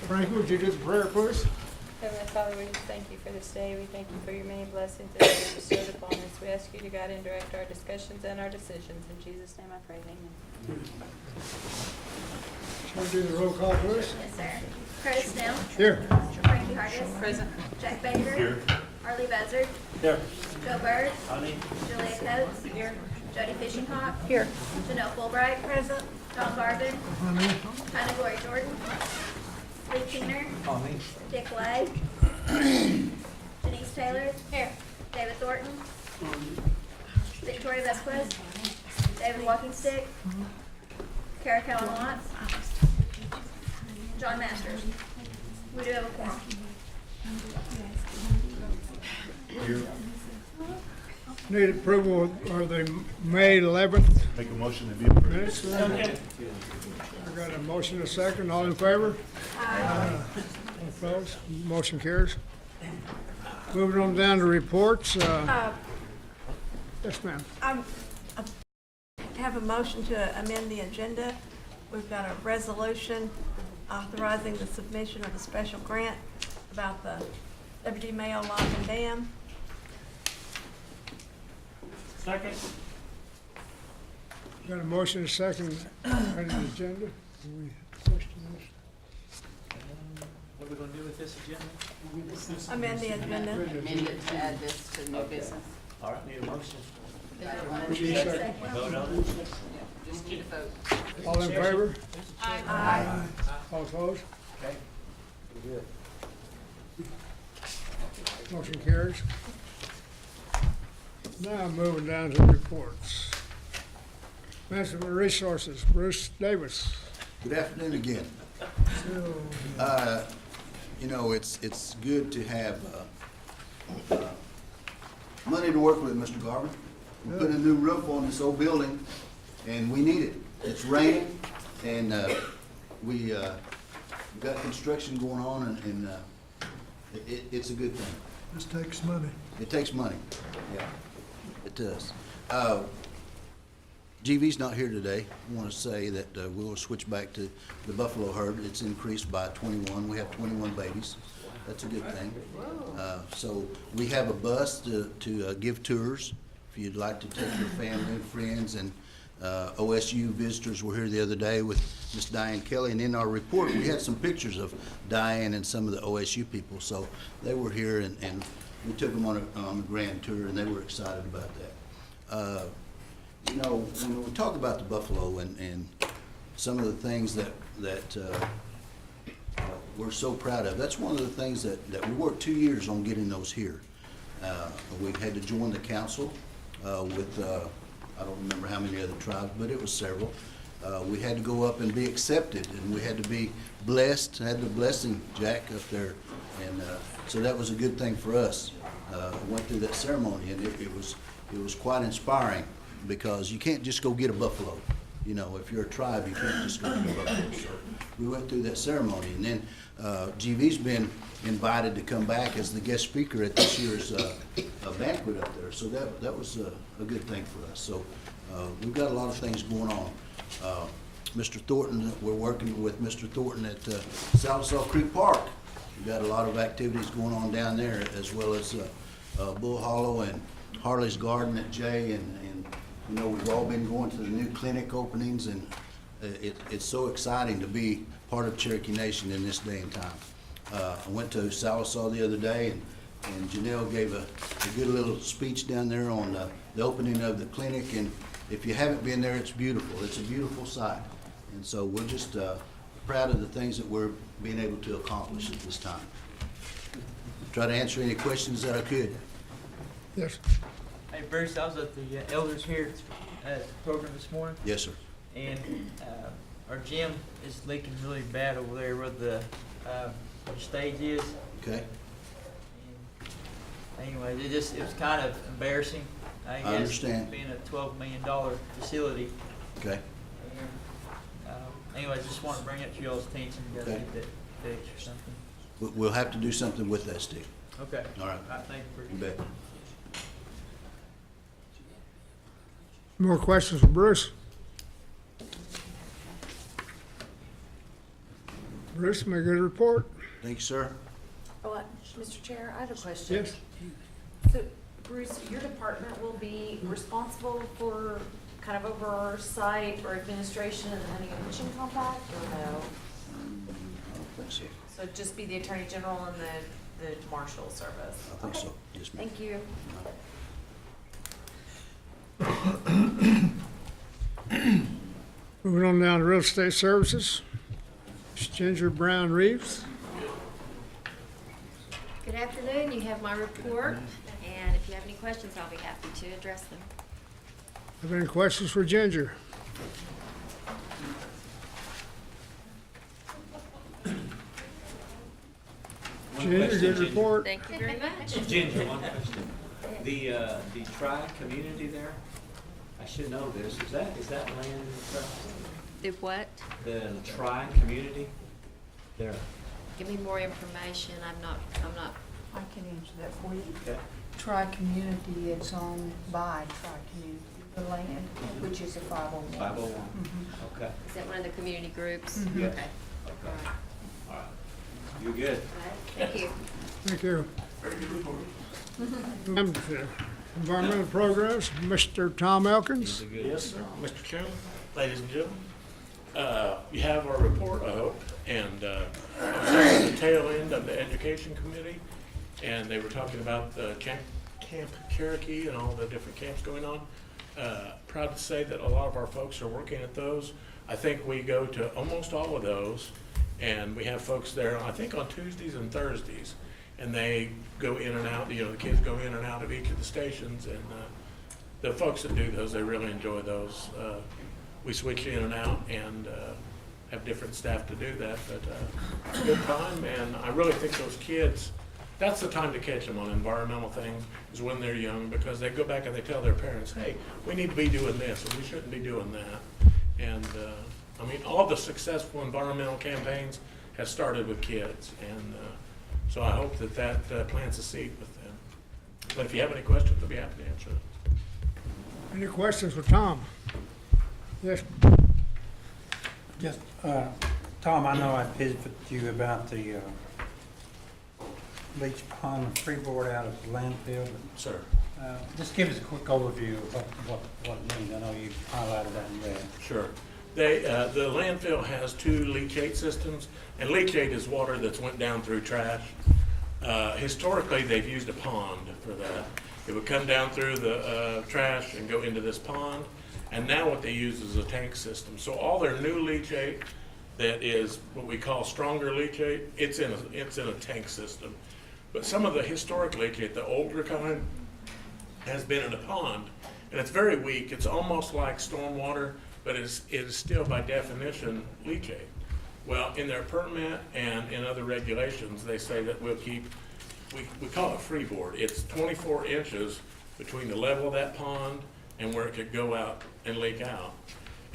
Frankie, would you do the prayer, please? Heavenly Father, we just thank you for this day. We thank you for your many blessings that you have bestowed upon us. We ask you to guide and direct our discussions and our decisions. In Jesus' name I pray, amen. Shall we do the roll call, please? Yes, sir. Curtis Snell. Here. Frankie Hargis. Present. Jack Baker. Here. Arlie Buzzard. Here. Joe Byrd. Honey. Julia Coates. Here. Jody Fishinghawk. Here. Janelle Fulbright. Present. Tom Garvin. Hannah Glory Jordan. Lee Keener. Dick Lay. Denise Taylor. Here. David Thornton. Victoria Vesquez. David Walkingstick. Kara Callan Watts. John Masters. We do have a quorum. Need approval of the May 11th Make a motion to be approved. minutes. I got a motion and a second. All in favor? Aye. All opposed? Motion carries. Moving on down to reports. Yes, ma'am. I have a motion to amend the agenda. We've got a resolution authorizing the submission of a special grant about the WD Mayo Lock and Dam. Second. Got a motion and a second on the agenda. We question this? What are we gonna do with this agenda? Amend the agenda. Amend it to add this to new business. All right, need a motion. Vote on it. Just need a vote. All in favor? Aye. All opposed? Okay. Good. Motion carries. Now moving down to reports. Management Resources, Bruce Davis. Good afternoon again. You know, it's good to have money to work with, Mr. Garvin. We're putting a new roof on this old building, and we need it. It's raining, and we've got construction going on, and it's a good thing. This takes money. It takes money, yeah, it does. GV's not here today. I want to say that we will switch back to the buffalo herd. It's increased by 21. We have 21 babies. That's a good thing. So we have a bus to give tours. If you'd like to take your family and friends, and OSU visitors were here the other day with Miss Diane Kelly, and in our report we had some pictures of Diane and some of the OSU people. So they were here, and we took them on a grand tour, and they were excited about that. You know, when we talk about the buffalo and some of the things that we're so proud of, that's one of the things that we worked 2 years on getting those here. We had to join the council with, I don't remember how many other tribes, but it was several. We had to go up and be accepted, and we had to be blessed, had the blessing, Jack, up there. And so that was a good thing for us. Went through that ceremony, and it was quite inspiring, because you can't just go get a buffalo. You know, if you're a tribe, you can't just go get a buffalo. So we went through that ceremony, and then GV's been invited to come back as the guest speaker at this year's banquet up there. So that was a good thing for us. So we've got a lot of things going on. Mr. Thornton, we're working with Mr. Thornton at Sallisaw Creek Park. We've got a lot of activities going on down there, as well as Bull Hollow and Harley's Garden at Jay, and you know, we've all been going to the new clinic openings, and it's so exciting to be part of Cherokee Nation in this day and time. I went to Sallisaw the other day, and Janelle gave a good little speech down there on the opening of the clinic, and if you haven't been there, it's beautiful. It's a beautiful sight, and so we're just proud of the things that we're being able to accomplish at this time. Try to answer any questions that I could. Yes. Hey Bruce, I was at the elders here at the program this morning, Yes, sir. and our gym is leaking really bad over there where the stage is. Okay. And anyway, it was kind of embarrassing. I guess, understand. being a $12 million facility. Okay. And, anyway, just want to bring it to y'all's attention. You gotta Okay. get that fixed or something. We'll have to do something with that stick. Okay. All right. Thank you for You bet. More questions for Bruce? Bruce, make a good report. Thank you, sir. Oh, Mr. Chair, I have a question. Yes? So, Bruce, your department will be responsible for kind of oversight or administration of the hunting and fishing compact, or no? I don't think so. So it'd just be the Attorney General and the Marshal Service? I think so. Yes, ma'am. Thank you. Moving on down to real estate services. Ms. Ginger Brown Reeves. Good afternoon, you have my report, and if you have any questions, I'll be happy to address them. Have any questions for Ginger? Ginger, good report. Thank you very much. Ginger, one question. The tri-community there, I should know this, is that land trust? The what? The tri-community there? Give me more information, I'm not, I can answer that for you. Okay. Tri-community is owned by Tri-community, the land, which is a 501. 501, Mhm. okay. is that one of the community groups? Mhm. Yes. Okay, Okay. All right. You're good. all right, thank you. Thank you. Environmental programs, Mr. Tom Elkins. Yes, sir. Mr. Chairman, ladies and gentlemen, you have our report, I hope, and I was at the tail end of the education committee, and they were talking about the Camp Cherokee and all the different camps going on. Proud to say that a lot of our folks are working at those. I think we go to almost all of those, and we have folks there, I think on Tuesdays and Thursdays, and they go in and out, the kids go in and out of each of the stations, and the folks that do those, they really enjoy those. We switch in and out and have different staff to do that, but good time, and I really think those kids, that's the time to catch them on environmental things, is when they're young, because they go back and they tell their parents, hey, we need to be doing this, and we shouldn't be doing that. And, I mean, all the successful environmental campaigns have started with kids, and so I hope that plants a seed with them. But if you have any questions, I'll be happy to answer them. Any questions for Tom? Yes, Just, Tom, I know I visited with you about the leach pond freeboard out of the landfill. Sir. Just give us a quick overview of what it means. I know you highlighted that in red. Sure. The landfill has 2 leachate systems, and leachate is water that's went down through trash. Historically, they've used a pond for that. It would come down through the trash and go into this pond, and now what they use is a tank system. So all their new leachate that is what we call stronger leachate, it's in a tank system. But some of the historic leachate, the older kind, has been in a pond, and it's very weak. It's almost like stormwater, but it is still by definition leachate. Well, in their permit and in other regulations, they say that we'll keep, we call it freeboard. It's 24 inches between the level of that pond and where it could go out and leak out.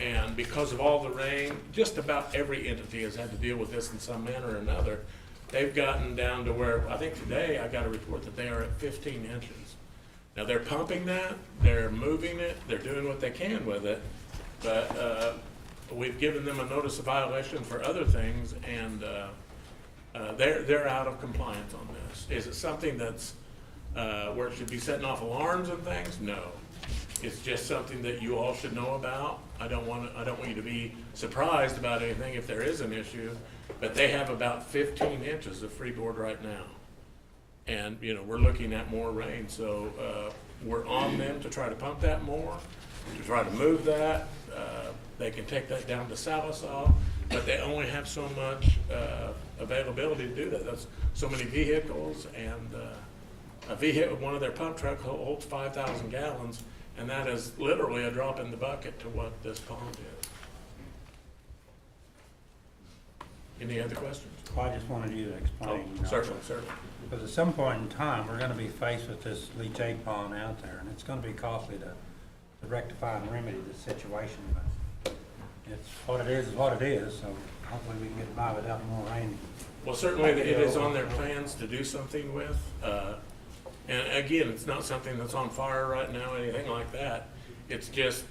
And because of all the rain, just about every entity has had to deal with this in some manner or another. They've gotten down to where, I think today I got a report that they are at 15 inches. Now they're pumping that, they're moving it, they're doing what they can with it, but we've given them a notice of violation for other things, and they're out of compliance on this. Is it something that's where it should be setting off alarms and things? No. It's just something that you all should know about. I don't want you to be surprised about anything if there is an issue, but they have about 15 inches of freeboard right now. And, we're looking at more rain, so we're on them to try to pump that more, to try to move that. They can take that down to Salisaw, but they only have so much availability to do that. That's so many vehicles, and a vehicle, one of their pump trucks holds 5,000 gallons, and that is literally a drop in the bucket to what this pond is. Any other questions? Well, I just wanted you to explain. Certainly. Because at some point in time, we're gonna be faced with this leachate pond out there, and it's gonna be costly to rectify and remedy the situation. But it's what it is what it is, so hopefully we can get by without more rain. Well, certainly it is on their plans to do something with. And again, it's not something that's on fire right now, anything like that. It's just,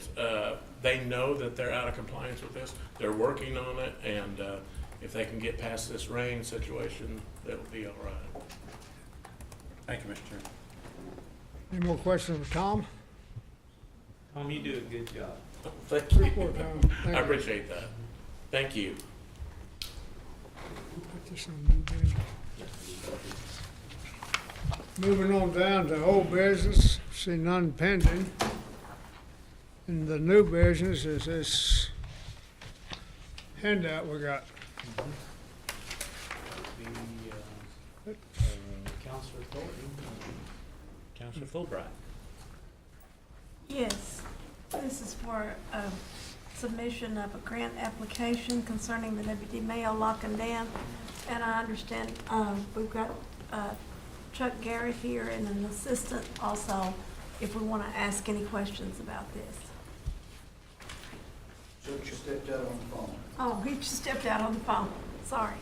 they know that they're out of compliance with this. They're working on it, and if they can get past this rain situation, they'll be all right. Thank you, Mr. Chair. Any more questions for Tom? Tom, you do a good job. Thank you. Report, Tom. Thank I you. appreciate that. Thank you. Put this on new business. Moving on down to old business, see none pending. And the new business is this handout we got. Counselor Thornton, Counselor Fulbright. Yes, this is for a submission of a grant application concerning the WD Mayo Lock and Dam. And I understand we've got Chuck Garrett here and an assistant also, if we want to ask any questions about this. So you stepped out on the phone. Oh, he just stepped out on the phone. Sorry.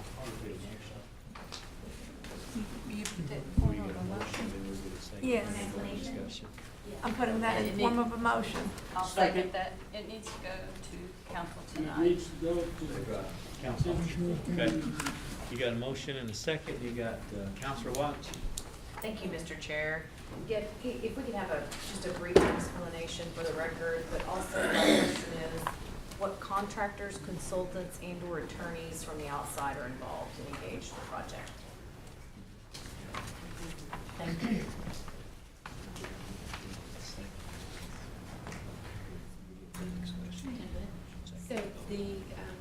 You put that form of a motion? Yes, I'm putting that in the form of a motion. I'll second that. It needs to go to council tonight. Council. Okay. You got a motion and a second. You got Counselor Watts. Thank you, Mr. Chair. If we could have just a brief explanation for the record, but also my question is, what contractors, consultants, and/or attorneys from the outside are involved and engaged in the project? Thank you. So the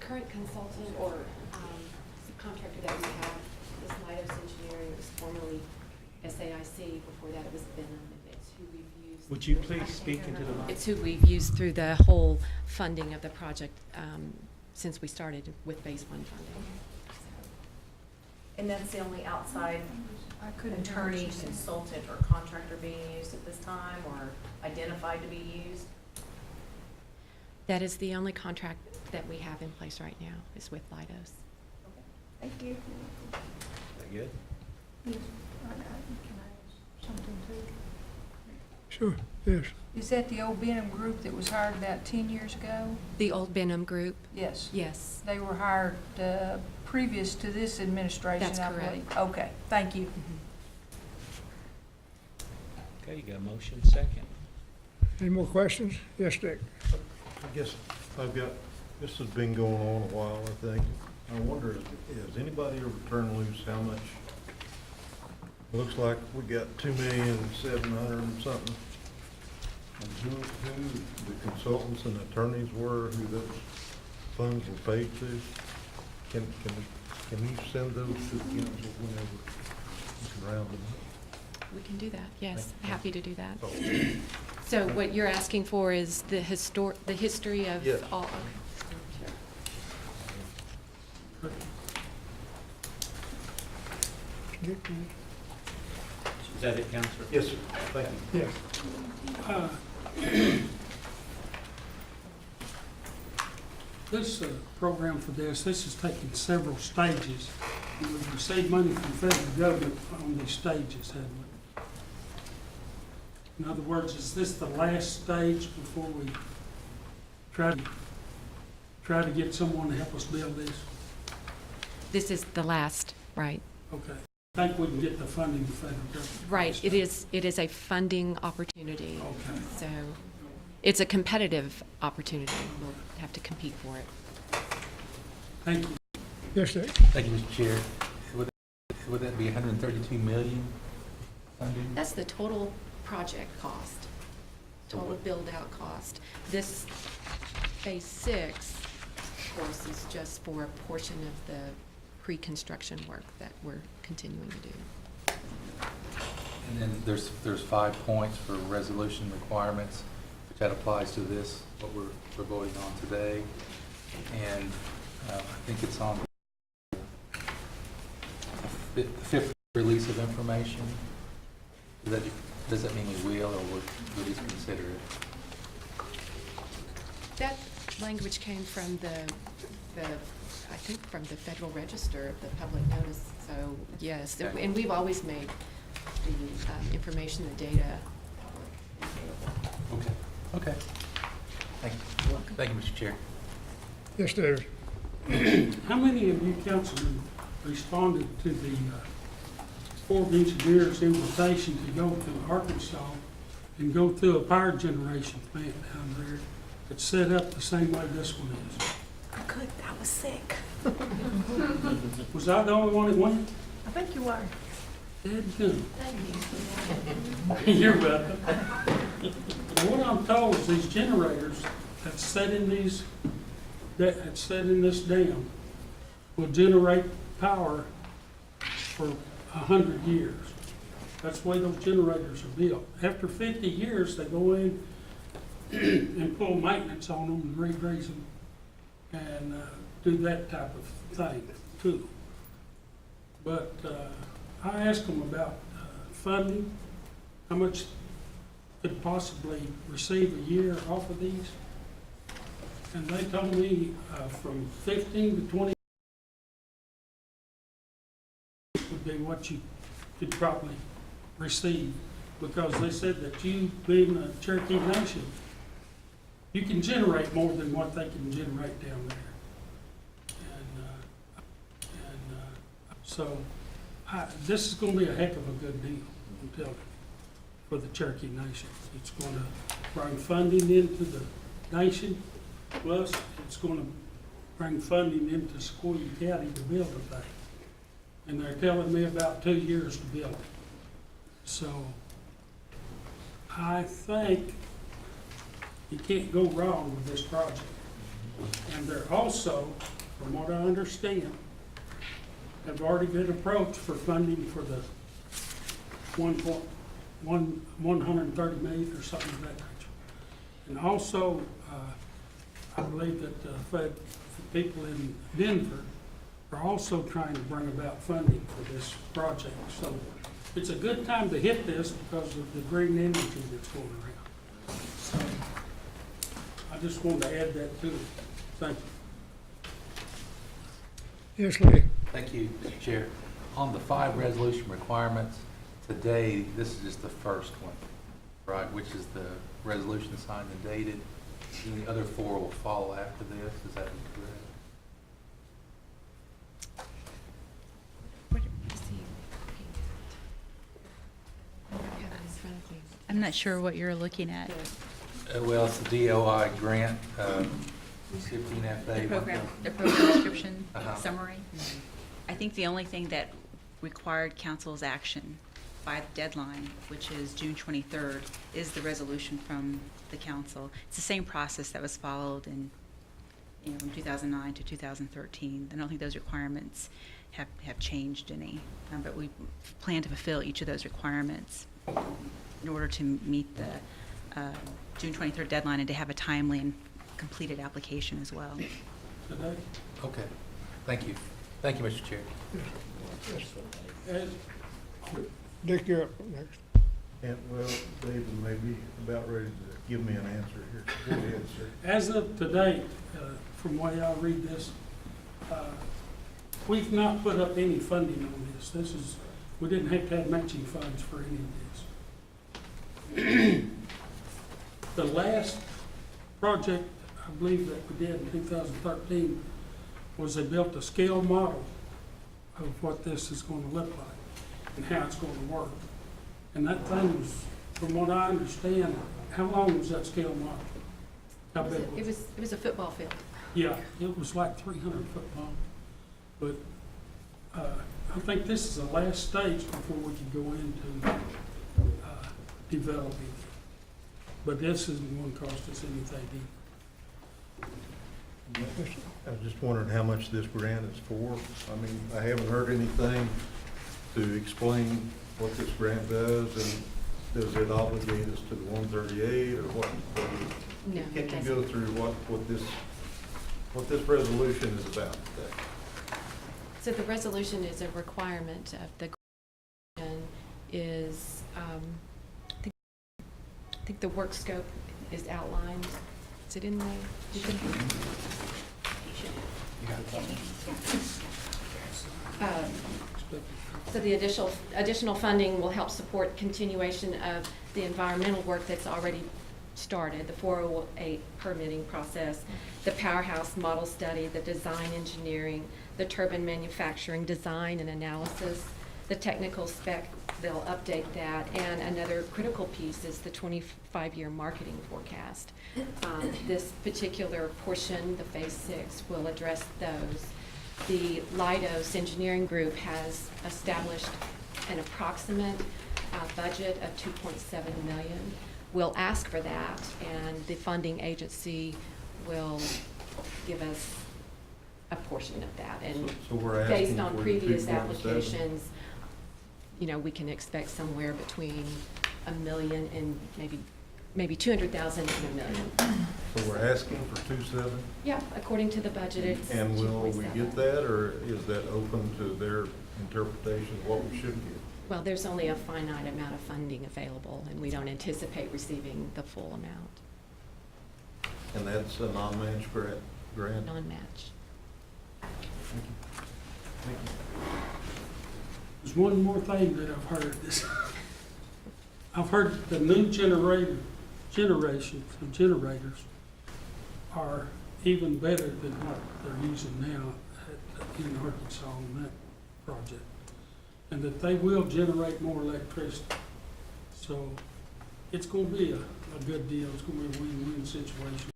current consultant or subcontractor that we have is Leidos Engineering. It was formerly SAIC. Before that, it was Benham. It's who we've used. Would you please speak into the mic? It's who we've used through the whole funding of the project since we started with Phase 1 funding. And that's the only outside I couldn't hear what attorney, you said. consultant, or contractor being used at this time, or identified to be used? That is the only contract that we have in place right now is with Leidos. Thank you. That good? Can I ask something too? Sure, yes. Is that the old Benham group that was hired about 10 years ago? The old Benham Group? Yes. Yes. They were hired previous to this administration, That's I correct. believe. Okay, thank you. Okay, you got a motion, second. Any more questions? Yes, Dick. I guess this has been going on a while, I think. I wonder, has anybody ever turned loose how much? Looks like we got 2,700,000 and something. And who the consultants and attorneys were, who those funds were paid to? Can you send those to the council whenever you can round them up? We can do that, yes. Thank you. Happy to do that. Oh. So what you're asking for is the history of Yes. all, Dick, Is that it, Counselor? Yes, sir. Thank you. yes. This program for this has taken several stages. We've received money from the federal government on these stages, haven't we? In other words, is this the last stage before we try to get someone to help us build this? this is the last, right? Okay. I think we can get the funding from the federal government. Right, it is a funding opportunity. Okay. So it's a competitive opportunity. We'll have to compete for it. Thank you. Yes, Dick. Thank you, Mr. Chair. Would that be 132 million funding? That's the total project cost, total build-out cost. This Phase 6, of course, is just for a portion of the pre-construction work that we're continuing to do. And then there's 5 points for resolution requirements, which that applies to this, what we're voting on today. And I think it's on the fifth release of information. Does that mean we will, or would we just consider it? That language came from I think from the Federal Register, the public notice. So yes, and we've always made the information, the data available. Okay. Thank you. Thank you, Mr. Chair. Yes, David. How many of you councilmen responded to the Corps of Engineers invitation to go to Arkansas and go through a power generation plant down there that's set up the same way this one is? I could, I was sick. Was I the only one that went? I think you were. Dead good. You're welcome. And what I'm told is these generators that's set in these, that's set in this dam will generate power for 100 years. That's the way those generators are built. After 50 years, they go in and pull maintenance on them and re-grease them and do that type of thing too. But I asked them about funding, how much could possibly receive a year off of these. And they told me from 15 to 20 would be what you could probably receive, because they said that you, being a Cherokee Nation, you can generate more than what they can generate down there. So this is going to be a heck of a good deal, I'm telling you, for the Cherokee Nation. It's going to bring funding into the nation, plus it's going to bring funding into Sequoia County to build a thing. And they're telling me about 2 years to build it. So I think you can't go wrong with this project. And they're also, from what I understand, have already been approached for funding for the 130 million or something of that nature. And also, I believe that the people in Denver are also trying to bring about funding for this project. So it's a good time to hit this because of the green energy that's going around. So I just wanted to add that to it. Thank you. Yes, Lee. Thank you, Mr. Chair. On the 5 resolution requirements, today, this is just the first one, right, which is the resolution signed and dated. And the other 4 will follow after this. Is that correct? What is he looking at? I have it in front of me. I'm not sure what you're looking at. Well, it's the DOI grant, 15FA. The program description Uh-huh. summary. I think the only thing that required council's action by the deadline, which is June 23rd, is the resolution from the council. It's the same process that was followed in, from 2009 to 2013. I don't think those requirements have changed any, but we plan to fulfill each of those requirements in order to meet the June 23rd deadline and to have a timely and completed application as well. Today? Okay, thank you. Thank you, Mr. Chair. Dick, you're up next. And, well, David may be about ready to give me an answer here. Go ahead, sir. As of today, from the way I read this, we've not put up any funding on this. We didn't have to have matching funds for any of this. The last project, I believe, that we did in 2013 was they built a scale model of what this is going to look like and how it's going to work. And that thing was, from what I understand, how long was that scale model? How big was it? It was a football field. Yeah, it was like 300 foot long. But I think this is the last stage before we can go into developing. But this isn't going to cost us anything either. I was just wondering how much this grant is for. I mean, I haven't heard anything to explain what this grant does, and does it obligate us to the 138 or what? No, Can it you doesn't. go through what this resolution is about today? So the resolution is a requirement of the grant is, I think the work scope is outlined. Is it in the? So the additional funding will help support continuation of the environmental work that's already started, the 408 permitting process, the powerhouse model study, the design engineering, the turbine manufacturing design and analysis, the technical spec, they'll update that, and another critical piece is the 25-year marketing forecast. This particular portion, the Phase 6, will address those. The Leidos engineering group has established an approximate budget of $2.7 million. We'll ask for that, and the funding agency will give us a portion of that. And So we're asking based on for the previous 2.7? applications, you know, we can expect somewhere between $1 million and maybe 200,000 and $1 million. So we're asking for 2.7? Yeah, according to the budget, it's And will we 2.7. get that, or is that open to their interpretation of what we should get? Well, there's only a finite amount of funding available, and we don't anticipate receiving the full amount, And that's a non-match grant? non-match. Thank you. There's one more thing that I've heard. I've heard the new generations of generators are even better than what they're using now in Arkansas on that project. And that they will generate more electricity. So it's gonna be a good deal. It's gonna be a win-win situation.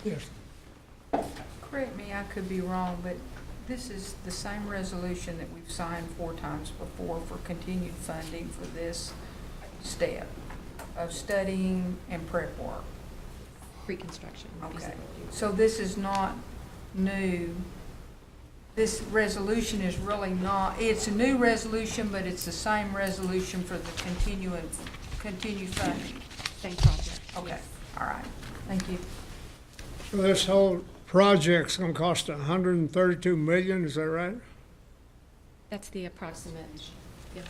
Yes. Correct me, I could be wrong, but this is the same resolution that we've signed 4 times before for continued funding for this step of studying and prep work. Pre-construction. Okay, feasibility. so this is not new. This resolution is really not, it's a new resolution, but it's the same resolution for the continued funding. Same project. Okay, yes. all right, thank you. So this whole project's gonna cost $132 million, is that right? That's the approximate, yes.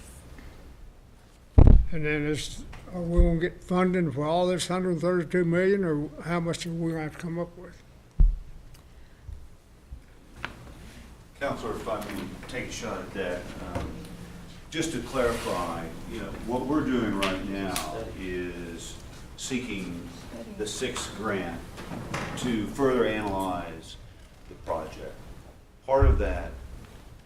And then are we gonna get funding for all this $132 million, or how much are we gonna have to come up with? Counselor, if I may take a shot at that, just to clarify, what we're doing right now is seeking the 6th grant to further analyze the project. Part of that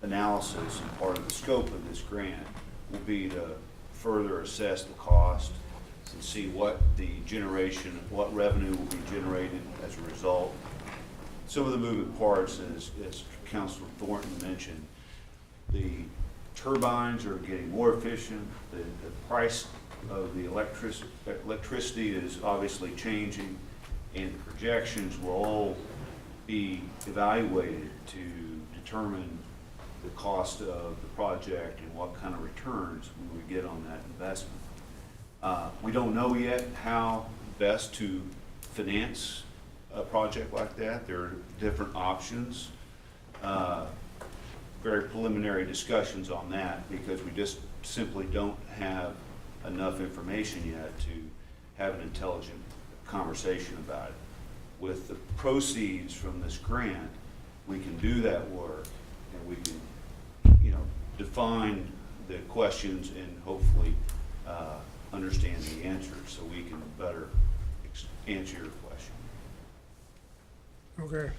analysis and part of the scope of this grant will be to further assess the cost and see what what revenue will be generated as a result. Some of the moving parts, as Councilor Thornton mentioned, the turbines are getting more efficient, the price of the electricity is obviously changing, and the projections will all be evaluated to determine the cost of the project and what kind of returns we would get on that investment. We don't know yet how best to finance a project like that. There are different options. Very preliminary discussions on that because we just simply don't have enough information yet to have an intelligent conversation about it. With the proceeds from this grant, we can do that work and we can, define the questions and hopefully understand the answers so we can better answer your question. Okay.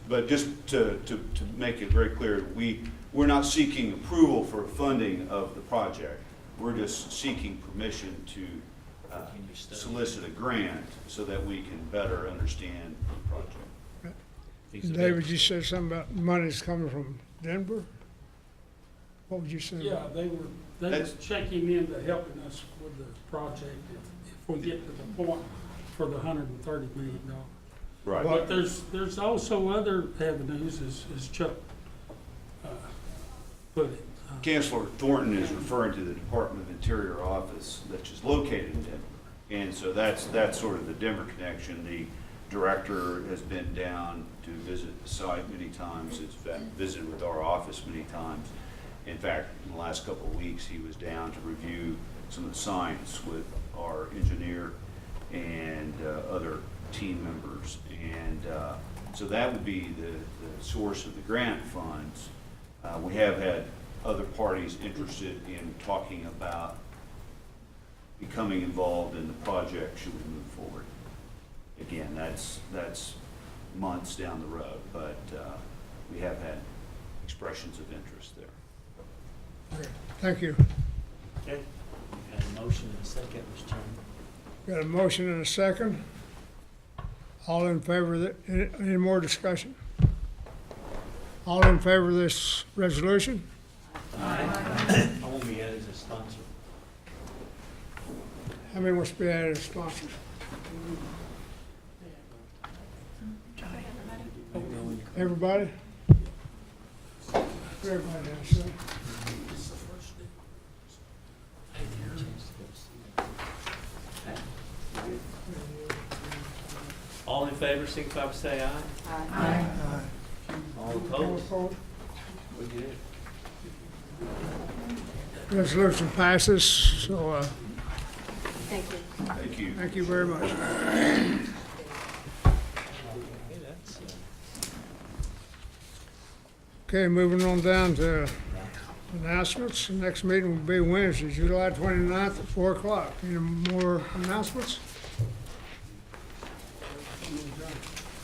But just to make it very clear, we're not seeking approval for funding of the project. We're just seeking permission to solicit a grant so that we can better understand the project. David, you said something about money's coming from Denver? What would you say? Yeah, they was checking into helping us with the project if we get to the point for the $130 million. Right. But there's also other avenues, as Chuck put it. Councilor Thornton is referring to the Department of Interior office which is located in Denver. And so that's sort of the Denver connection. The director has been down to visit the site many times, has visited with our office many times. In fact, in the last couple of weeks, he was down to review some of the science with our engineer and other team members. And so that would be the source of the grant funds. We have had other parties interested in talking about becoming involved in the project should we move forward. Again, that's months down the road, but we have had expressions of interest there. Okay, thank you. Okay. Got a motion and a second, Mr. Chairman. Got a motion and a second. All in favor of it? Any more discussion? All in favor of this resolution? I won't be added as a sponsor. How many wants to be added as sponsors? Everybody? Everybody has, so. All in favor, signify by say aye. Aye. All All opposed? opposed? We good. Resolution passes, so, Thank you. Thank you. thank you very much. Okay, moving on down to announcements. The next meeting will be Wednesday, July 29th at 4 o'clock. Any more announcements?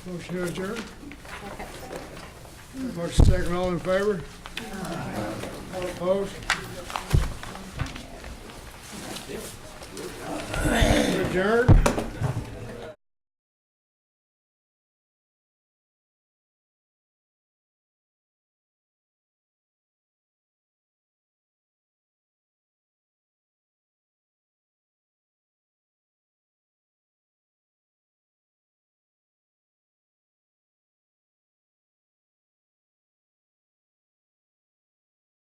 Motion to adjourn? Motion second, all in favor? All opposed? Adjourned?